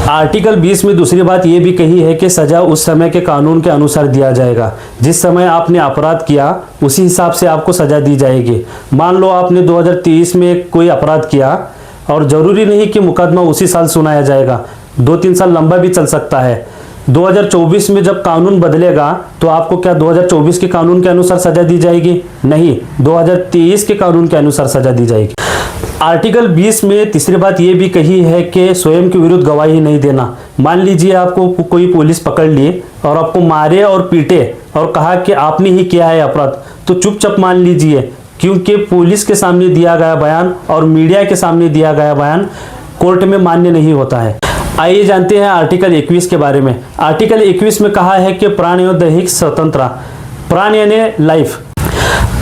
Article 20 में दूसरी बात यह भी कही है कि सजा उस समय के कानून के अनुसार दिया जाएगा। जिस समय आपने अपराध किया उसी हिसाब से आपको सजा दी जाएगी। मान लो आपने 2023 में कोई अपराध किया और जरूरी नहीं कि मुकदमा उसी साल सुनाया जाएगा, 2-3 साल लंबा भी चल सकता है। 2024 में जब कानून बदलेगा तो आपको क्या 2024 के कानून के अनुसार सजा दी जाएगी? नहीं, 2023 के कानून के अनुसार सजा दी जाएगी। आर्टिकल 20 में तीसरी बात यह भी कही है कि स्वयं के विरुद्ध गवाही नहीं देना। मान लीजिए आपको कोई पुलिस पकड़ ली और आपको मारे और पीटे और कहा कि आपने ही किया है अपराध, तो चुपचाप मान लीजिए, क्योंकि पुलिस के सामने दिया गया बयान और मीडिया के सामने दिया गया बयान कोर्ट में मान्य नहीं होता है। आइए जानते हैं आर्टिकल 21 के बारे में। आर्टिकल 21 में कहा है कि प्राण एवं दैहिक स्वतंत्रता, प्राण यानी लाइफ,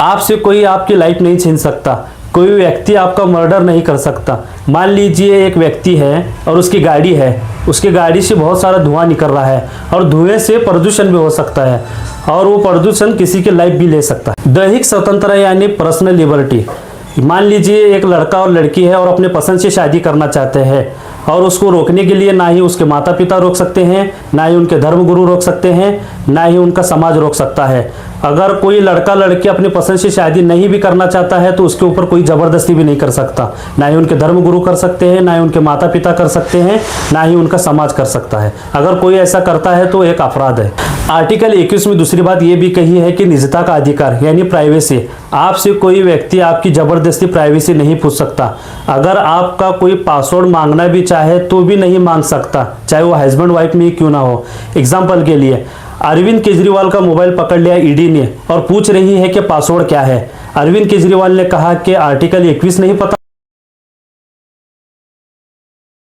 आपसे कोई आपकी लाइफ नहीं छीन सकता, कोई व्यक्ति आपका मर्डर नहीं कर सकता। मान लीजिए एक व्यक्ति है और उसकी गाड़ी है, उसकी गाड़ी से बहुत सारा धुआं निकल रहा है और धुएं से प्रदूषण भी हो सकता है और वो प्रदूषण किसी की लाइफ भी ले सकता है। दैहिक स्वतंत्रता यानी पर्सनल लिबर्टी। मान लीजिए एक लड़का और लड़की है और अपने पसंद से शादी करना चाहते हैं और उसको रोकने के लिए ना ही उसके माता पिता रोक सकते हैं, ना ही उनके धर्मगुरु रोक सकते हैं, ना ही उनका समाज रोक सकता है। अगर कोई लड़का लड़की अपनी पसंद से शादी नहीं भी करना चाहता है तो उसके ऊपर कोई जबरदस्ती भी नहीं कर सकता, ना ही उनके धर्मगुरु कर सकते हैं, ना ही उनके माता पिता कर सकते हैं, ना ही उनका समाज कर सकता है। अगर कोई ऐसा करता है तो एक अपराध है। आर्टिकल 21 में दूसरी बात यह भी कही है कि निजता का अधिकार यानी प्राइवेसी, आपसे कोई व्यक्ति आपकी जबरदस्ती प्राइवेसी नहीं पूछ सकता। अगर आपका कोई पासवर्ड मांगना भी चाहे तो भी नहीं मांग सकता, चाहे वो हस्बैंड वाइफ में ही क्यों ना हो। एग्जाम्पल के लिए अरविंद केजरीवाल का मोबाइल पकड़ लिया ईडी ने और पूछ रही है कि पासवर्ड क्या है। अरविंद केजरीवाल ने कहा कि आर्टिकल 21 नहीं पता